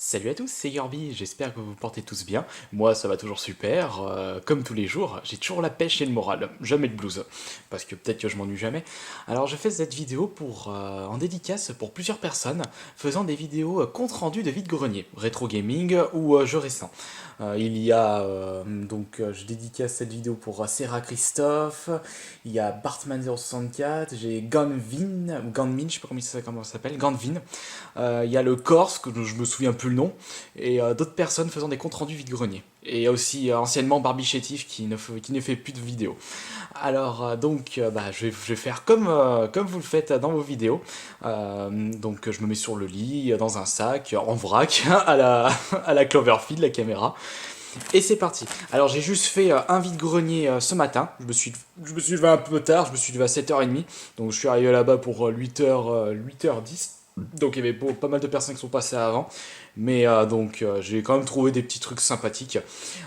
Salut à tous, c'est Yorbi, j'espère que vous vous portez tous bien. Moi, ça va toujours super. Comme tous les jours, j'ai toujours la pêche et le moral. Jamais de blues. Parce que peut-être que je m'ennuie jamais. Alors, je fais cette vidéo en dédicace pour plusieurs personnes faisant des vidéos compte rendu de vide-grenier, rétro gaming ou jeux récents. Je dédicace cette vidéo pour Serra Christophe, il y a Bartman064, j'ai Ganvin, ou Ganmin, je sais pas comment ça s'appelle, Ganvin. Il y a le Corse, que je me souviens plus le nom, et d'autres personnes faisant des comptes rendus vide-grenier. Et aussi anciennement Barbie Chétif qui ne fait plus de vidéos. Je vais faire comme vous le faites dans vos vidéos. Je me mets sur le lit, dans un sac, en vrac, à la Cloverfield, la caméra. Et c'est parti. Alors j'ai juste fait un vide-grenier ce matin. Je me suis levé un peu tard, je me suis levé à 7h30. Donc je suis arrivé là-bas pour 8h10. Donc il y avait pas mal de personnes qui sont passées avant. J'ai quand même trouvé des petits trucs sympathiques.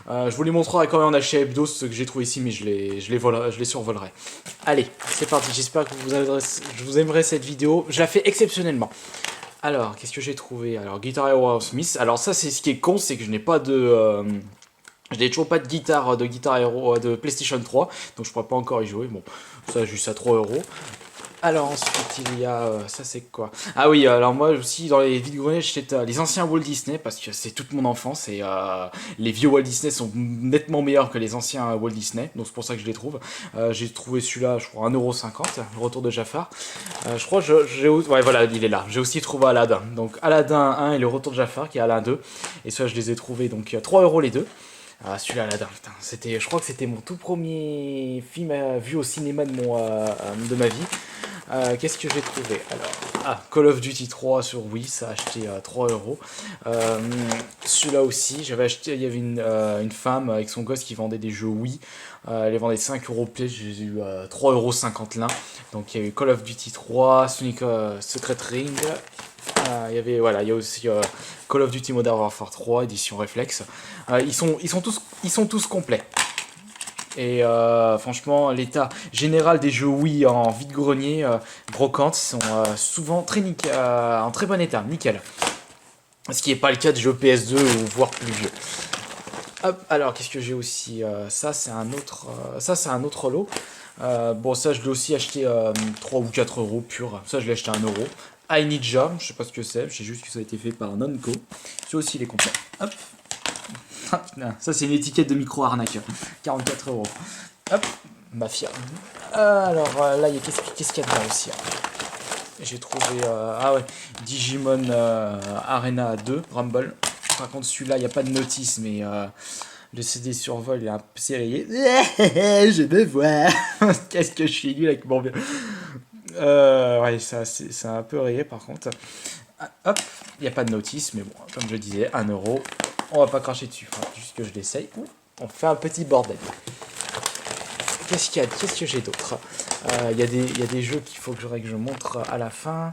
Je vous les montrerai quand même en achat hebdo, ce que j'ai trouvé ici, mais je les survolerai. Allez, c'est parti. J'espère que vous aimerez cette vidéo. Je la fais exceptionnellement. Alors, qu'est-ce que j'ai trouvé? Alors, Guitar Hero Smith. Alors ça, c'est ce qui est con, c'est que je n'ai toujours pas de Guitar Hero de PlayStation 3, donc je pourrais pas encore y jouer. Bon, ça juste à 3 euros. Alors ensuite il y a ça c'est quoi? Ah oui, alors moi aussi dans les vides-greniers j'étais les anciens Walt Disney parce que c'est toute mon enfance et les vieux Walt Disney sont nettement meilleurs que les anciens Walt Disney, donc c'est pour ça que je les trouve. J'ai trouvé celui-là, je crois 1,50€, le retour de Jafar. Je crois ouais voilà, il est là. J'ai aussi trouvé Aladdin. Donc Aladdin 1 et le retour de Jafar qui est Aladdin 2. Et ça je les ai trouvés donc 3 € les deux. Ah, celui-là, Aladdin, putain, je crois que c'était mon tout premier film vu au cinéma de ma vie. Qu'est-ce que j'ai trouvé? Alors, Call of Duty 3 sur Wii, ça a acheté 3 €. Celui-là aussi, j'avais acheté, il y avait une femme avec son gosse qui vendait des jeux Wii. Elle les vendait 5 € pièce, j'ai eu 3,50 € l'un. Donc il y a eu Call of Duty 3, Sonic Secret Ring. Il y a aussi Call of Duty Modern Warfare 3, édition Reflex. Ils sont tous complets. Et franchement, l'état général des jeux Wii en vide-grenier, brocante, sont souvent en très bon état, nickel. Ce qui n'est pas le cas de jeux PS2 ou voire plus vieux. Hop, alors qu'est-ce que j'ai aussi? Ça c'est un autre lot. Ça je l'ai aussi acheté 3 ou 4 € pur. Ça je l'ai acheté 1 €. iNinja, je sais pas ce que c'est, je sais juste que ça a été fait par Nonco. C'est aussi les complets. Hop. Ça c'est une étiquette de micro-arnaque. 44 €. Hop, Mafia. Là, qu'est-ce qu'il y a dedans aussi? J'ai trouvé Digimon Arena 2, Rumble. Par contre celui-là, il n'y a pas de notice, mais le CD survol est un peu serré. Je veux voir. Qu'est-ce que je suis nul avec mon vieux. Ça c'est un peu rayé par contre. Hop, il n'y a pas de notice, mais bon, comme je disais, 1 €. On va pas cracher dessus, faut juste que je l'essaye. On fait un petit bordel. Qu'est-ce que j'ai d'autre? Il y a des jeux qu'il faut que je montre à la fin.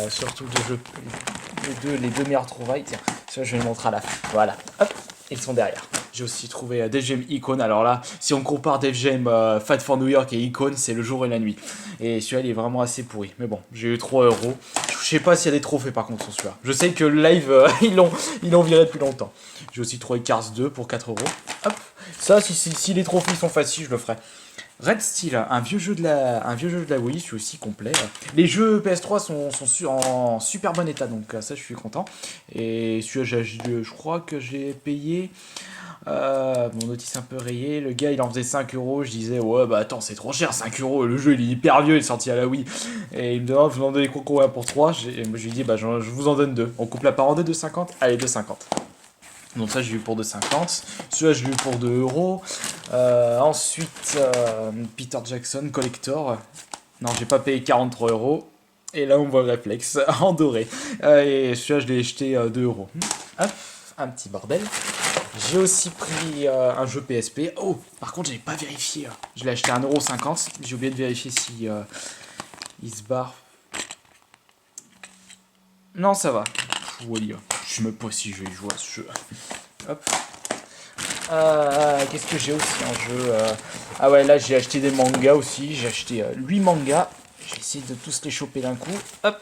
Surtout les deux meilleures trouvailles. Tiens, ça je vais les montrer à la fin. Voilà, hop, ils sont derrière. J'ai aussi trouvé Def Jam Icon. Alors là, si on compare Def Jam Fat for New York et Icon, c'est le jour et la nuit. Et celui-là, il est vraiment assez pourri. Mais bon, j'ai eu 3 €. Je sais pas s'il y a des trophées par contre sur celui-là. Je sais que le live, ils l'ont viré depuis longtemps. J'ai aussi trouvé Cars 2 pour 4 €. Hop, ça, si les trophées sont faciles, je le ferai. Red Steel, un vieux jeu de la Wii, je suis aussi complet. Les jeux PS3 sont en super bon état, donc ça je suis content. Et celui-là, je crois que j'ai payé mon notice un peu rayé. Le gars il en faisait 5 €. Je disais, ouais, bah attends, c'est trop cher, 5 €. Le jeu il est hyper vieux, il est sorti à la Wii. Et il me demande, vous en donnez combien pour 3? Je lui ai dit, bah je vous en donne 2. On coupe la part en deux, 2,50. Allez, 2,50. Donc ça j'ai eu pour 2,50. Celui-là je l'ai eu pour 2 €. Ensuite Peter Jackson Collector. Non, j'ai pas payé 43 €. Et là on voit le réflexe en doré. Et celui-là je l'ai acheté 2 €. Hop, un petit bordel. J'ai aussi pris un jeu PSP. Oh, par contre j'avais pas vérifié. Je l'ai acheté à 1,50 €. J'ai oublié de vérifier si il se barre. Non, ça va. Oui, je sais même pas si je vais jouer à ce jeu. Hop. Qu'est-ce que j'ai aussi en jeu? Ah ouais, là j'ai acheté des mangas aussi. J'ai acheté 8 mangas. J'ai essayé de tous les choper d'un coup. Hop.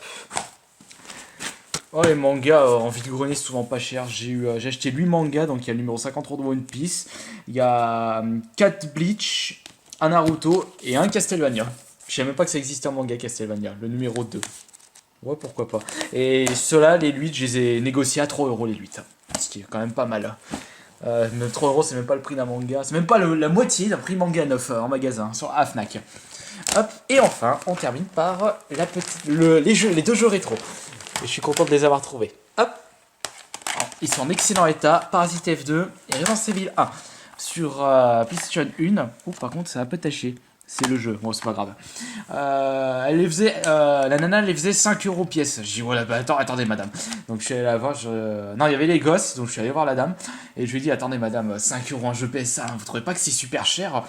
Oh, les mangas en vide-grenier, c'est souvent pas cher. J'ai acheté 8 mangas, donc il y a le numéro 53 de One Piece. Il y a 4 Bleach, un Naruto et un Castlevania. Je savais même pas que ça existait en manga Castlevania, le numéro 2. Ouais, pourquoi pas. Et ceux-là, les 8, je les ai négociés à 3 € les 8. Ce qui est quand même pas mal. Même 3 €, c'est même pas le prix d'un manga. C'est même pas la moitié d'un prix manga neuf en magasin, sur Fnac. Hop, et enfin, on termine par les deux jeux rétro. Et je suis content de les avoir trouvés. Hop, ils sont en excellent état. Parasite F2 et Resident Evil 1 sur PlayStation 1. Oh, par contre, ça a un peu taché. C'est le jeu, bon c'est pas grave. La nana elle les faisait 5 € pièce. Je dis voilà, bah, attendez madame. Donc je suis allé la voir, non il y avait les gosses, donc je suis allé voir la dame. Et je lui ai dit attendez madame, 5 € un jeu PS1, vous trouvez pas que c'est super cher?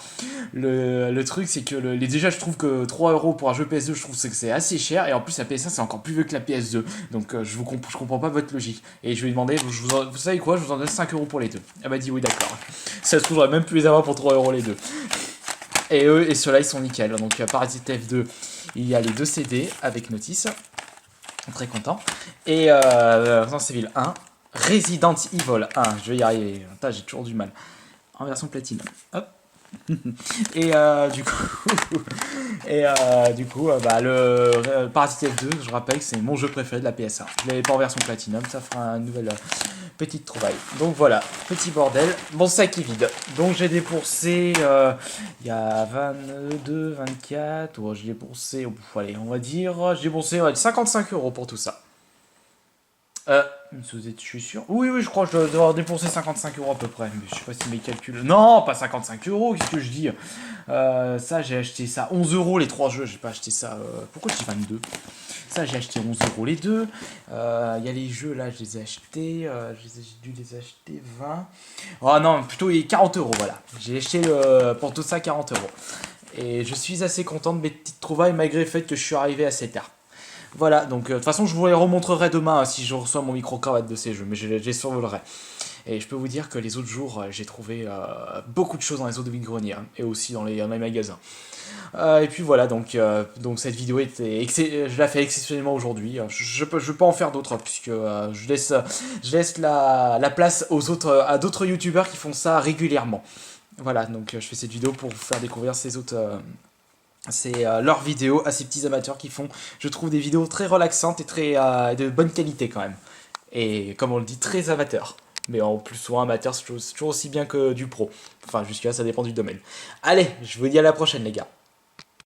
Le truc c'est que déjà je trouve que 3 € pour un jeu PS2, je trouve que c'est assez cher. Et en plus la PS1 c'est encore plus vieux que la PS2. Donc je comprends pas votre logique. Et je lui ai demandé, vous savez quoi, je vous en donne 5 € pour les deux. Elle m'a dit oui d'accord. Ça se trouve j'aurais même pu les avoir pour 3 € les deux. Et ceux-là, ils sont nickel. Donc, Parasite F2, il y a les 2 CD avec notice. Très content. Et Resident Evil 1, Resident Evil 1, je vais y arriver. Putain, j'ai toujours du mal. En version platine. Hop. Et du coup, le Parasite F2, je rappelle que c'est mon jeu préféré de la PS1. Je l'avais pas en version platinum, ça fera une nouvelle petite trouvaille. Donc voilà, petit bordel. Mon sac est vide. Donc j'ai dépoursé, il y a 22, 24, j'ai dépoursé, allez, on va dire, j'ai dépoursé 55 € pour tout ça. Je suis sûr. Oui, je crois que je dois devoir dépenser 55 € à peu près. Mais je sais pas si mes calculs. Non, pas 55 €, qu'est-ce que je dis? Ça, j'ai acheté ça 11 € les 3 jeux. J'ai pas acheté ça. Pourquoi je dis 22? Ça, j'ai acheté 11 € les deux. Il y a les jeux là, je les ai achetés. J'ai dû les acheter 20. Oh non, plutôt 40 €, voilà. J'ai acheté pour tout ça 40 €. Et je suis assez content de mes petites trouvailles malgré le fait que je suis arrivé assez tard. Voilà, donc de toute façon, je vous les remontrerai demain si je reçois mon micro-cravate de ces jeux, mais je les survolerai. Et je peux vous dire que les autres jours, j'ai trouvé beaucoup de choses dans les autres vide-greniers, hein, et aussi dans les magasins. Et puis voilà, donc cette vidéo je la fais exceptionnellement aujourd'hui. Je peux pas en faire d'autres, puisque je laisse la place à d'autres youtubeurs qui font ça régulièrement. Voilà, donc je fais cette vidéo pour vous faire découvrir ces autres. C'est leurs vidéos à ces petits amateurs qui font, je trouve, des vidéos très relaxantes et très de bonne qualité quand même. Et comme on le dit, très amateur. Mais en plus, souvent amateur, c'est toujours aussi bien que du pro. Enfin, jusqu'à là, ça dépend du domaine. Allez, je vous dis à la prochaine, les gars.